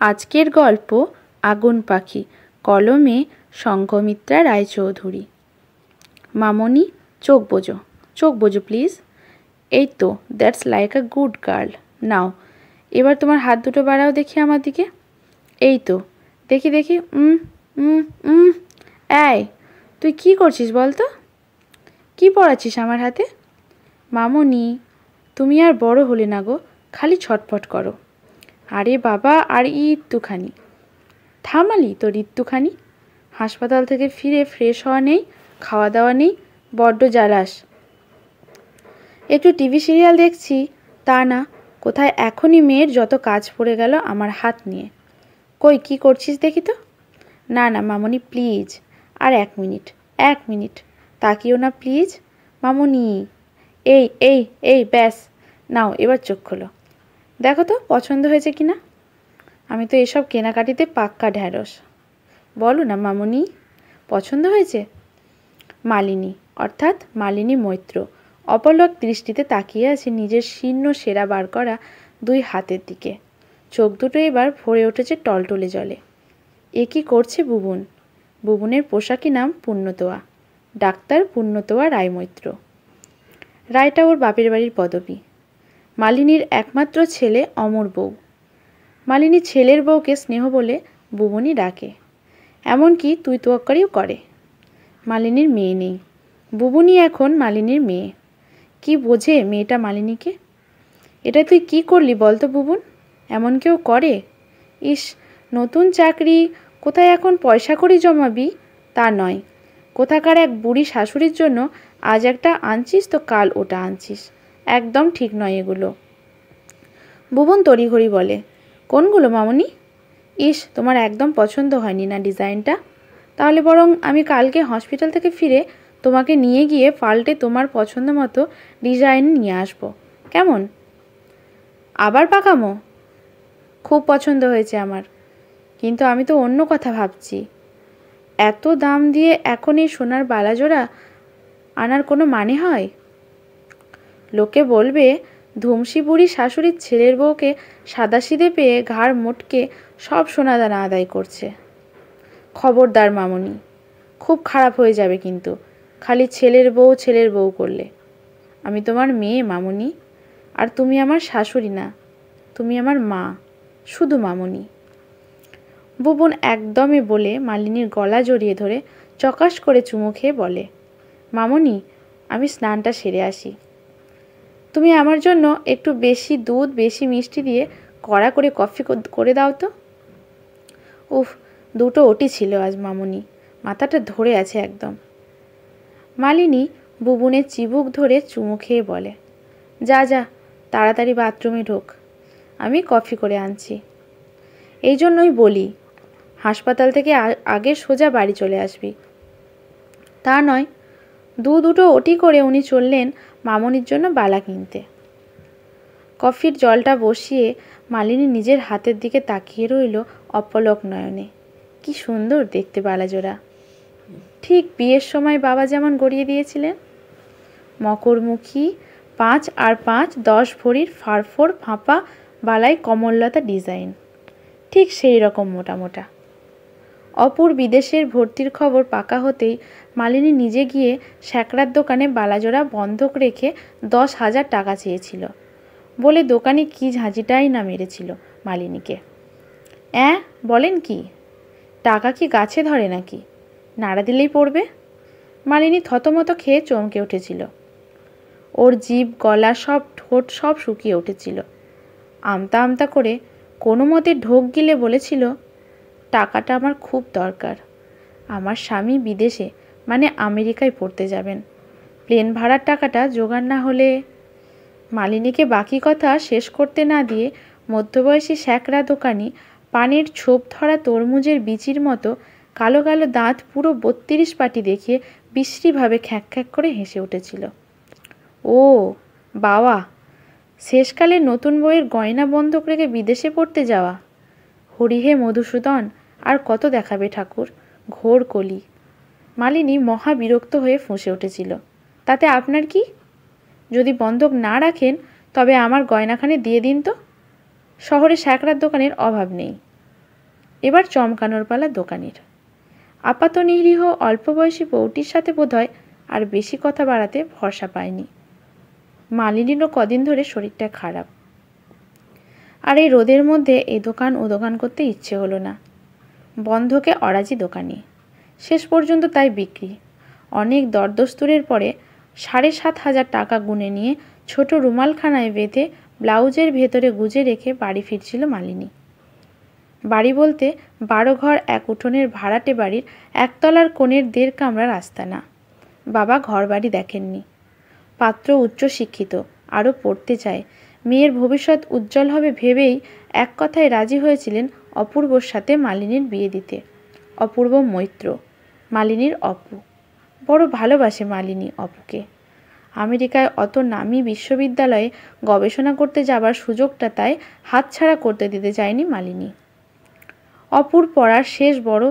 আজকের গল্প আগুন পাখি, কলমে সংঘমিত্রা রায়চৌধুরী। মামনি, চোখ বোঝো, চোখ বোঝো প্লিজ। এই তো, that's like a good girl. নাও এবার তোমার হাত দুটো বাড়াও দেখি আমার দিকে। এই তো, দেখি দেখি। এই, তুই কি করছিস বল তো? কি পড়াচ্ছিস আমার হাতে? মামনি, তুমি আর বড় হলে না গো, খালি ছটফট করো। আরে বাবা, আর একটুখানি থামালি তোর একটুখানি। হাসপাতাল থেকে ফিরে ফ্রেশ হওয়া নেই, খাওয়া দাওয়া নেই, বড্ড জ্বালাস। একটু টিভি সিরিয়াল দেখছি তা না, কোথায় এখনই মেয়ের যত কাজ পড়ে গেল আমার হাত নিয়ে। কই কি করছিস দেখি তো। না না মামনি প্লিজ, আর 1 মিনিট, 1 মিনিট তাকিও না প্লিজ মামনি। এই এই এই ব্যাস, নাও এবার চোখ খোলো, দেখো তো পছন্দ হয়েছে কিনা। আমি তো এসব কেনাকাটিতে পাক্কা ঢ্যাঁড়স। বলো না মামনি, পছন্দ হয়েছে? মালিনী, অর্থাৎ মালিনী মৈত্র অপলক দৃষ্টিতে তাকিয়ে আছে নিজের শীর্ণ সেরা বার করা 2 হাতের দিকে। চোখ দুটো এবার ভরে উঠেছে টলটলে জলে। এ কি করছে বুবুন? বুবুনের পোশাকি নাম পুণ্যতোয়া, ডাক্তার পুণ্যতোয়া রায়মৈত্র। রায়টা ওর বাপের বাড়ির পদবী। মালিনীর একমাত্র ছেলে অমর বউ। মালিনী ছেলের বউকে স্নেহ বলে বুবুনি ডাকে, এমনকি তুই তোয়াক্কারিও করে। মালিনীর মেয়ে নেই, বুবুনি এখন মালিনীর মেয়ে। কি বোঝে মেয়েটা মালিনীকে? এটা তুই কি করলি বলতো বুবুন? এমন কেউ করে? ইস, নতুন চাকরি, কোথায় এখন পয়সা কড়ি জমাবি তা নয়, কোথাকার এক বুড়ি শাশুড়ির জন্য আজ একটা আনছিস তো কাল ওটা আনছিস। একদম ঠিক নয় এগুলো। বুবুন তড়িঘড়ি বলে, কোনগুলো মামনি? ইস, তোমার একদম পছন্দ হয়নি না ডিজাইনটা? তাহলে বরং আমি কালকে হসপিটাল থেকে ফিরে তোমাকে নিয়ে গিয়ে পাল্টে তোমার পছন্দ মতো ডিজাইন নিয়ে আসবো, কেমন? আবার পাকামো? খুব পছন্দ হয়েছে আমার, কিন্তু আমি তো অন্য কথা ভাবছি। এত দাম দিয়ে এখন এই সোনার বালাজোড়া আনার কোনো মানে হয়? লোকে বলবে ধুমসি বুড়ি শাশুড়ির ছেলের বউকে সাদাসিধে পেয়ে ঘাড় মোটকে সব সোনাদানা আদায় করছে। খবরদার মামনি, খুব খারাপ হয়ে যাবে কিন্তু খালি ছেলের বউ করলে। আমি তোমার মেয়ে মামনি, আর তুমি আমার শাশুড়ি না, তুমি আমার মা, শুধু মামনি। বুবুন একদমে বলে মালিনীর গলা জড়িয়ে ধরে চকাশ করে চুমু খেয়ে বলে, মামনি আমি স্নানটা সেরে আসি। তুমি আমার জন্য একটু বেশি দুধ বেশি মিষ্টি দিয়ে কড়া করে কফি করে দাও তো। উফ, 2টো ওটি ছিল আজ মামনি, মাথাটা ধরে আছে একদম। মালিনী বুবুনের চিবুক ধরে চুমু খেয়ে বলে, যা যা তাড়াতাড়ি বাথরুমে ঢোক, আমি কফি করে আনছি। এই জন্যই বলি হাসপাতাল থেকে আগে সোজা বাড়ি চলে আসবি। তা নয়, 2টো ওটি করে উনি চললেন মামনির জন্য বালা কিনতে। কফির জলটা বসিয়ে মালিনী নিজের হাতের দিকে তাকিয়ে রইল অপলক নয়নে। কি সুন্দর দেখতে বালাজোড়া, ঠিক বিয়ের সময় বাবা যেমন গড়িয়ে দিয়েছিলেন। মকরমুখী 5 আর 5 10 ভরির ফারফর ফাঁপা বালাই কমললতা ডিজাইন, ঠিক সেই রকম মোটা মোটা। অপুর বিদেশের ভর্তির খবর পাকা হতেই মালিনী নিজে গিয়ে স্যাকরার দোকানে বালাজোড়া বন্ধক রেখে 10,000 টাকা চেয়েছিল বলে দোকানে কি ঝাঁঝিটাই না মেরেছিল মালিনীকে। বলেন কি? টাকা কি গাছে ধরে নাকি? নাড়া দিলেই পড়বে? মালিনী থতমত খেয়ে চমকে উঠেছিল। ওর জিভ গলা সব ঠোঁট সব শুকিয়ে উঠেছিল। আমতা আমতা করে কোনো মতে ঢোক গিলে বলেছিল, টাকাটা আমার খুব দরকার। আমার স্বামী বিদেশে মানে আমেরিকায় পড়তে যাবেন, প্লেন ভাড়ার টাকাটা জোগাড় না হলে। মালিনীকে বাকি কথা শেষ করতে না দিয়ে মধ্যবয়সী স্যাকরা দোকানি পানের ছোপ ধরা তরমুজের বিচির মতো কালো কালো দাঁত পুরো 32 পাটি দেখিয়ে বিশ্রীভাবে খ্যাঁক খ্যাঁক করে হেসে উঠেছিল। ও বাবা, শেষকালে নতুন বইয়ের গয়না বন্ধক রেখে বিদেশে পড়তে যাওয়া! হরিহে মধুসূদন, আর কত দেখাবে ঠাকুর, ঘোর কলি। মালিনী মহা বিরক্ত হয়ে ফুঁসে উঠেছিল, তাতে আপনার কি? যদি বন্ধক না রাখেন তবে আমার গয়নাখানে দিয়ে দিন তো। শহরে স্যাকরার দোকানের অভাব নেই, এবার চমকানোর পালা দোকানের। আপাত নিরীহ অল্প বয়সী বউটির সাথে বোধহয় আর বেশি কথা বাড়াতে ভরসা পায়নি। মালিনীরও কদিন ধরে শরীরটা খারাপ, আর এই রোদের মধ্যে এ দোকান ও দোকান করতে ইচ্ছে হলো না। বন্ধকে অরাজি দোকানি, শেষ পর্যন্ত তাই বিক্রি। অনেক দরদস্তুরের পরে 7,500 টাকা গুনে নিয়ে ছোট রুমালখানায় বেঁধে ব্লাউজের ভেতরে গুজে রেখে বাড়ি ফিরছিল মালিনী। বাড়ি বলতে 12 ঘর এক উঠোনের ভাড়াটে বাড়ির একতলার কোণের 1.5 কামরার আস্তানা। বাবা ঘর বাড়ি দেখেননি। পাত্র উচ্চশিক্ষিত, আরও পড়তে চায়, মেয়ের ভবিষ্যৎ উজ্জ্বল হবে ভেবেই এক কথায় রাজি হয়েছিলেন অপূর্বর সাথে মালিনীর বিয়ে দিতে। অপূর্ব মৈত্র, মালিনীর অপু। বড় ভালোবাসে মালিনী অপুকে। আমেরিকায় অত নামী বিশ্ববিদ্যালয়ে গবেষণা করতে যাবার সুযোগটা তাই হাতছাড়া করতে দিতে চায়নি মালিনী। অপুর পড়ার শেষ বড়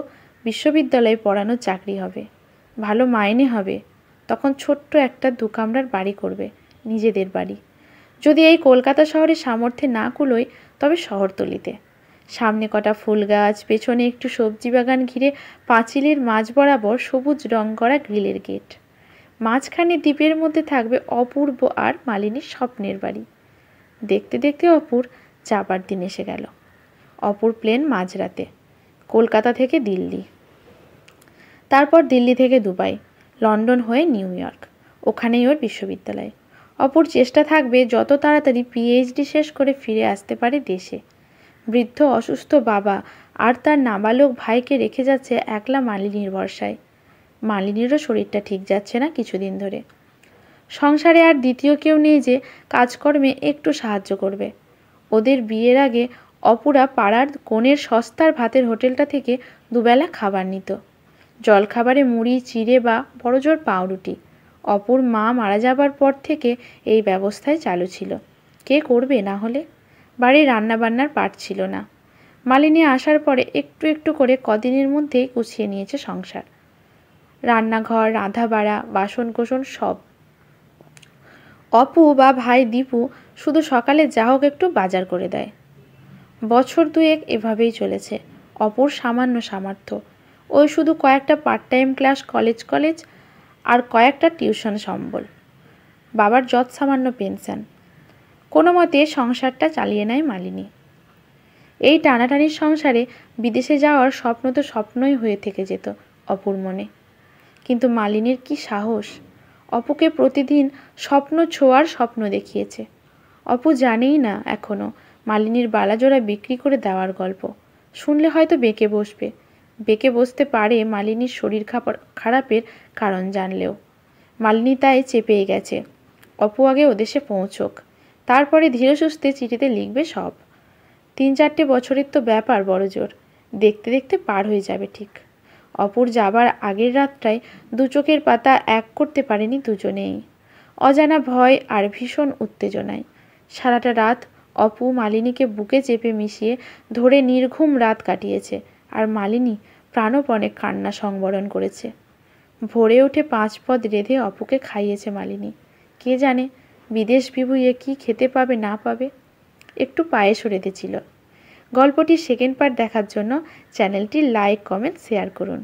বিশ্ববিদ্যালয়ে পড়ানো চাকরি হবে, ভালো মাইনে হবে। তখন ছোট্ট একটা 2 কামরার বাড়ি করবে, নিজেদের বাড়ি। যদি এই কলকাতা শহরে সামর্থ্যে না কুলোয় তবে শহরতলিতে। সামনে কটা ফুল গাছ, পেছনে একটু সবজি বাগান ঘিরে পাঁচিলের মাঝ বরাবর সবুজ রং করা গ্রিলের গেট। মাঝখানে দ্বীপের মধ্যে থাকবে অপূর্ব আর মালিনীর স্বপ্নের বাড়ি। দেখতে দেখতে অপুর যাবার দিন এসে গেল। অপুর প্লেন মাঝরাতে, কলকাতা থেকে দিল্লি, তারপর দিল্লি থেকে দুবাই, লন্ডন হয়ে নিউ ইয়র্ক, ওখানেই ওর বিশ্ববিদ্যালয়। অপুর চেষ্টা থাকবে যত তাড়াতাড়ি পিএইচডি শেষ করে ফিরে আসতে পারে দেশে। বৃদ্ধ অসুস্থ বাবা আর তার নাবালক ভাইকে রেখে যাচ্ছে একলা মালিনীর ভরসায়। মালিনীরও শরীরটা ঠিক যাচ্ছে না কিছুদিন ধরে। সংসারে আর দ্বিতীয় কেউ নেই যে কাজকর্মে একটু সাহায্য করবে। ওদের বিয়ের আগে অপুরা পাড়ার কোণের সস্তার ভাতের হোটেলটা থেকে দুবেলা খাবার নিত। জলখাবারে মুড়ি, চিড়ে বা বড়জোর পাউরুটি। অপুর মা মারা যাবার পর থেকে এই ব্যবস্থায় চালু ছিল। কে করবে না হলে? বাড়ির রান্নাবান্নার পাট ছিল না। মালিনী আসার পরে একটু একটু করে কদিনের মধ্যেই গুছিয়ে নিয়েছে সংসার। রান্নাঘর, রাঁধাবাড়া, বাসনকোসন সব। অপু বা ভাই দীপু শুধু সকালে যা হোক একটু বাজার করে দেয়। বছর 2 এভাবেই চলেছে। অপুর সামান্য সামর্থ্য, ওই শুধু কয়েকটা পার্ট টাইম ক্লাস, কলেজ আর কয়েকটা টিউশন সম্বল। বাবার যৎ সামান্য পেনশন। কোনো মতে সংসারটা চালিয়ে নেয় মালিনী। এই টানাটানির সংসারে বিদেশে যাওয়ার স্বপ্ন তো স্বপ্নই হয়ে থেকে যেত অপুর মনে। কিন্তু মালিনীর কি সাহস! অপুকে প্রতিদিন স্বপ্ন ছোঁয়ার স্বপ্ন দেখিয়েছে। অপু জানেই না এখনো মালিনীর বালাজোড়া বিক্রি করে দেওয়ার গল্প। শুনলে হয়তো বেঁকে বসবে। বেঁকে বসতে পারে মালিনীর শরীর খারাপের কারণ জানলেও। মালিনী তাই চেপেই গেছে অপু আগে ওদেশে পৌঁছোক, তারপরে ধীরে সুস্থে চিঠিতে লিখবে সব। 3-4 বছরের তো ব্যাপার বড়জোর, দেখতে দেখতে পার হয়ে যাবে ঠিক। অপুর যাবার আগের রাতটায় 2 চোখের পাতা এক করতে পারেনি দুজনেই। অজানা ভয় আর ভীষণ উত্তেজনায় সারাটা রাত অপু মালিনীকে বুকে চেপে মিশিয়ে ধরে নির্ঘুম রাত কাটিয়েছে। আর মালিনী প্রাণপণে কান্না সংবরণ করেছে। ভোরে উঠে 5 পদ রেঁধে অপুকে খাইয়েছে মালিনী। কে জানে বিদেশ বিভুঁইয়ে কি খেতে পাবে না পাবে। একটু পায়েসও রেঁধেছিল। গল্পটির সেকেন্ড পার্ট দেখার জন্য চ্যানেলটি লাইক, কমেন্ট, শেয়ার করুন।